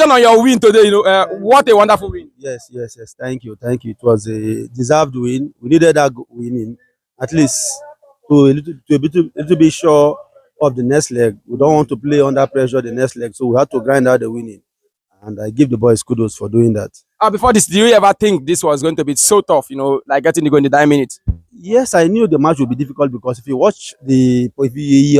Congratulations on your win today. What a wonderful win. Yes, yes, yes. Thank you, thank you. It was a deserved win. We needed that winning, at least to be sure of the next leg. We don't want to play under pressure the next leg, so we had to grind out the winning. And I give the boys kudos for doing that. Before this, do you ever think this was going to be so tough? Like getting the goal in the 9 minutes. Yes, I knew the match would be difficult because if you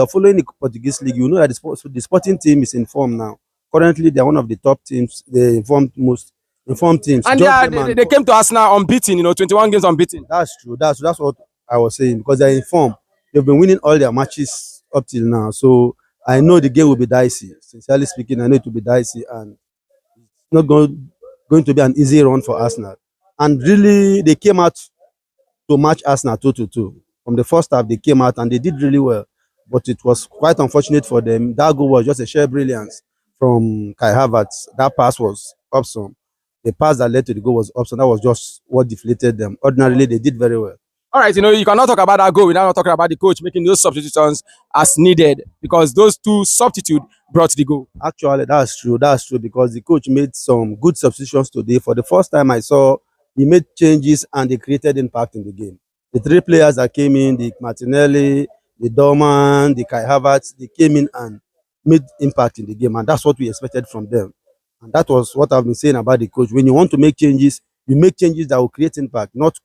are following the Portuguese league, you know that the Sporting team is in form now. Currently, they are one of the top teams, the most informed teams. And they came to us now unbeaten. 21 games unbeaten. That's true. That's what I was saying because they're in form. They've been winning all their matches up till now. So I know the game will be dicey. Sincerely speaking, I know it will be dicey and it's not going to be an easy run for Arsenal. And really, they came out to match Arsenal 2-2. From the first half, they came out and they did really well. But it was quite unfortunate for them. That goal was just a sheer brilliance from Kai Havertz. That pass was awesome. The pass that led to the goal was awesome. That was just what deflated them. Ordinarily, they did very well. All right, you cannot talk about that goal without not talking about the coach making those substitutions as needed because those two substitutes brought the goal. Actually, that's true. That's true because the coach made some good substitutions today. For the first time I saw, he made changes and they created impact in the game. The three players that came in, the Martinelli, the Dorman, the Kai Havertz, they came in and made impact in the game, and that's what we expected from them. And that was what I've been saying about the coach. When you want to make changes, you make changes that will create impact, not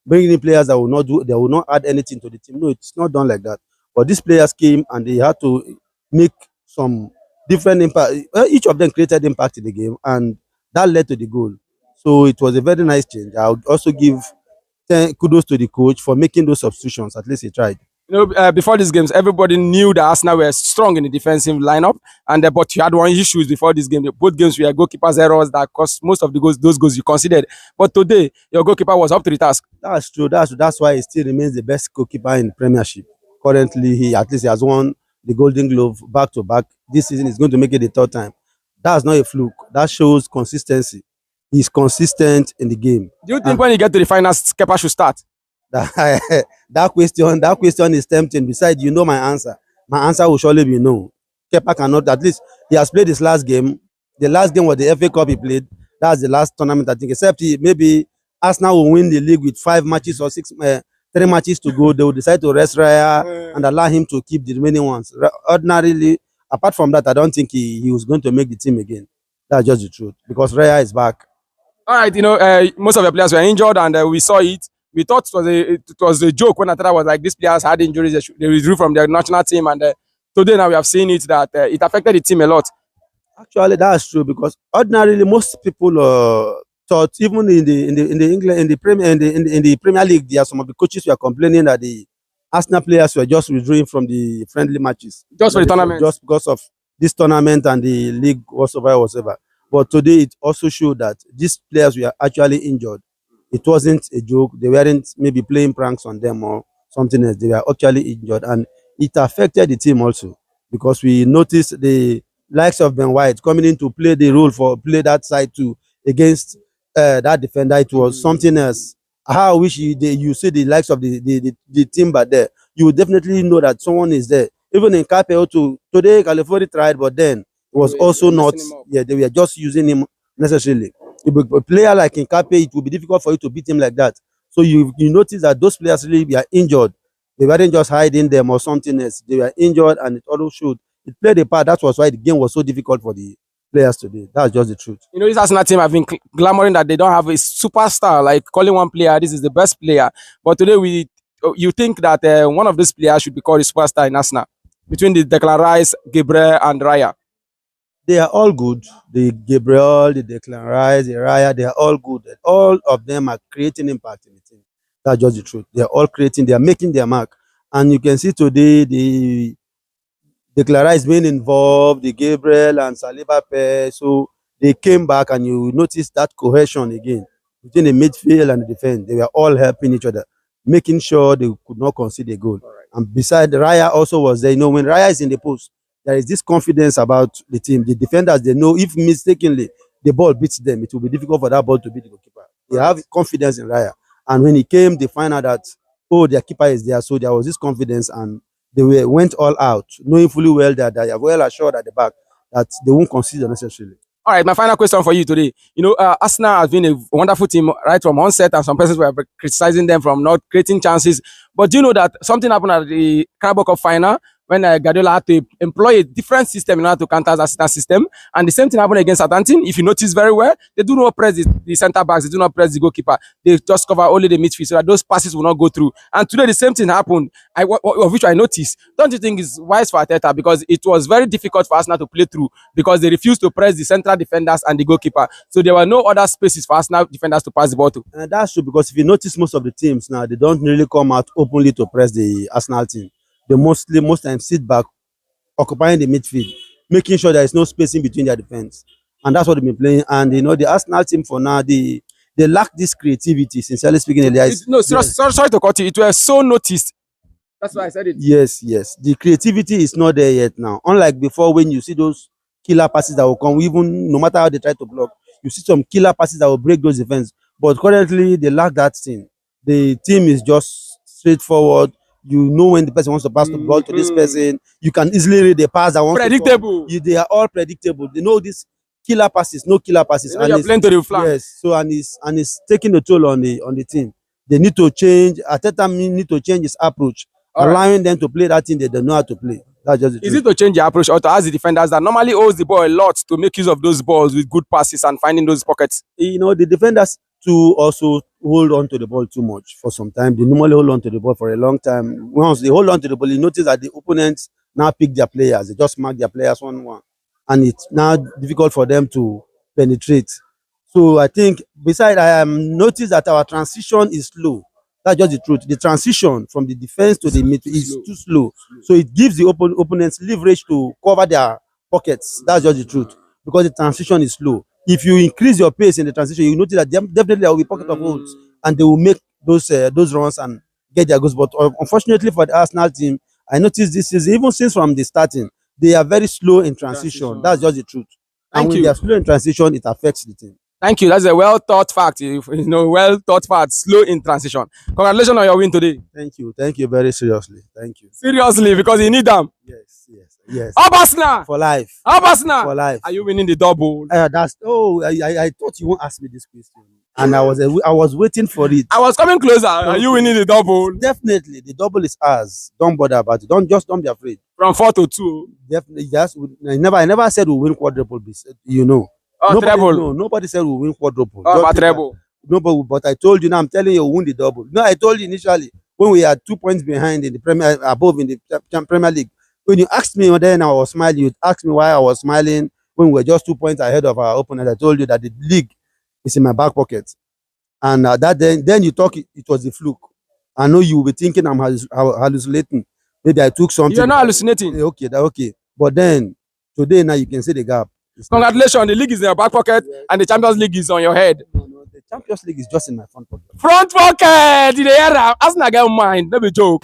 bringing in players that will not add anything to the team. No, it's not done like that. But these players came and they had to make some different impact. Each of them created impact in the game, and that led to the goal. So it was a very nice change. I would also give kudos to the coach for making those substitutions. At least he tried. Before these games, everybody knew that Arsenal were strong in the defensive lineup, but you had one issues before this game. Both games were goalkeepers' errors that cost most of those goals you considered. But today, your goalkeeper was up to the task. That's true. That's why he still remains the best goalkeeper in the Premiership. Currently, he has won the Golden Glove back to back. This season is going to make it the third time. That's not a fluke. That shows consistency. He's consistent in the game. Do you think when you get to the finals, Kepa should start? That question is tempting. Besides, you know my answer. My answer will surely be no. Kepa cannot. At least he has played his last game. The last game was the FA Cup he played. That's the last tournament I think. Except maybe Arsenal will win the league with 5 matches or 3 matches to go. They will decide to rest Raya and allow him to keep the remaining ones. Ordinarily, apart from that, I don't think he was going to make the team again. That's just the truth because Raya is back. All right, most of the players were injured and we saw it. We thought it was a joke when Ateta was like, these players had injuries, they withdrew from their national team, and today now we have seen it that it affected the team a lot. Actually, that's true because ordinarily most people thought even in the Premier League, there are some of the coaches who are complaining that the Arsenal players were just withdrawing from the friendly matches just for the tournament, just because of this tournament and the league whatsoever. But today it also showed that these players were actually injured. It wasn't a joke. They weren't maybe playing pranks on them or something else. They were actually injured, and it affected the team also because we noticed the likes of Ben White coming in to play that side too against that defender. It was something else. How I wish you see the likes of the Timber there. You would definitely know that someone is there. Even in KPO too. Today, California tried, but then it was also not. Yeah, they were just using him necessarily. A player like Int'l, it will be difficult for you to beat him like that. So you notice that those players really are injured. They weren't just hiding them or something else. They were injured, and it also showed. It played a part. That was why the game was so difficult for the players today. That's just the truth. This Arsenal team have been clamoring that they don't have a superstar, like calling one player, this is the best player. But today, you think that one of these players should be called a superstar in Arsenal between the Declan Rice, Gabriel, and Raya. They are all good. The Gabriel, the Declan Rice, the Raya, they are all good. All of them are creating impact in the team. That's just the truth. They are all creating, they are making their mark. And you can see today the Declan Rice being involved, the Gabriel and Saliba pair. So they came back and you notice that cohesion again between the midfield and the defense. They were all helping each other, making sure they could not concede a goal. Right. And beside Raya also was there. When Raya is in the post, there is this confidence about the team. The defenders, they know if mistakenly the ball beats them, it will be difficult for that ball to beat the goalkeeper. They have confidence in Raya. And when he came, they find out that, their keeper is there. So there was this confidence and they went all out, knowing fully well that they are well assured at the back that they won't concede necessarily. All right, my final question for you today. Arsenal has been a wonderful team right from onset, and some persons were criticizing them from not creating chances. But do you know that something happened at the Carabao Cup final when Guardiola had to employ a different system in order to counter Arsenal system? And the same thing happened against Southampton. If you notice very well, they do not press the centre backs, they do not press the goalkeeper. They just cover only the midfield so that those passes will not go through. And today the same thing happened, of which I noticed. Don't you think it's wise for Arteta, because it was very difficult for Arsenal to play through because they refused to press the central defenders and the goalkeeper. So there were no other spaces for Arsenal defenders to pass the ball to. And that's true, because if you notice, most of the teams now, they don't really come out openly to press the Arsenal team. They most times sit back, occupying the midfield, making sure there is no space in between their defense. And that's what they've been playing. And the Arsenal team for now, they lack this creativity, sincerely speaking. No, sorry to cut you. It was so noticed. That's why I said it. Yes. The creativity is not there yet now. Unlike before, when you see those killer passes that will come, even no matter how they try to block, you see some killer passes that will break those defense. But currently, they lack that thing. The team is just straightforward. You know when the person wants to pass the ball to this person. You can easily read the pass that wants predictable. To come. They are all predictable. They know these killer passes, no killer passes. And you're playing to the flank. Yes. So and it's taking the toll on the team. They need to change. Arteta need to change his approach, allowing them to play that thing they don't know how to play. That's just the truth. Is it to change the approach or to ask the defenders that normally holds the ball a lot to make use of those balls with good passes and finding those pockets? The defenders to also hold on to the ball too much for some time. They normally hold on to the ball for a long time. Once they hold on to the ball, you notice that the opponents now pick their players. They just mark their players 1-1. And it's now difficult for them to penetrate. So I think, besides, I noticed that our transition is slow. That's just the truth. The transition from the defense to the midfield is too slow. So it gives the opponents leverage to cover their pockets. That's just the truth. Because the transition is slow. If you increase your pace in the transition, you notice that definitely there will be pocket of holes, and they will make those runs and get their goals. But unfortunately for the Arsenal team, I noticed this is even since from the starting, they are very slow in transition. That's just the truth. And when they are slow in transition, it affects the team. Thank you. That's a well thought fact. Well thought fact. Slow in transition. Congratulations on your win today. Thank you. Thank you very seriously. Thank you. Seriously, because you need them. Yes. Arsenal for life. Arsenal for life. Are you winning the double? I thought you won't ask me this question, and I was waiting for it. I was coming closer. Are you winning the double? Definitely, the double is ours. Don't bother about it. Don't be afraid. From 4 to 2. Definitely, yes. I never said we'll win quadruple. Nobody said we'll win quadruple. About treble. Nobody, but I told you now. I'm telling you, we'll win the double. No, I told you initially when we had 2 points behind in the above in the Premier League. When you asked me, then I was smiling. You asked me why I was smiling when we were just 2 points ahead of our opponent. I told you that the league is in my back pocket, and then you talk. It was a fluke. I know you will be thinking I'm hallucinating. Maybe I took something. You're not hallucinating. Okay. But then today now you can see the gap. Congratulations, the league is in your back pocket, and the Champions League is on your head. No, the Champions League is just in my front pocket. Front pocket! Did they hear that? Arsenal get mind. Let me joke.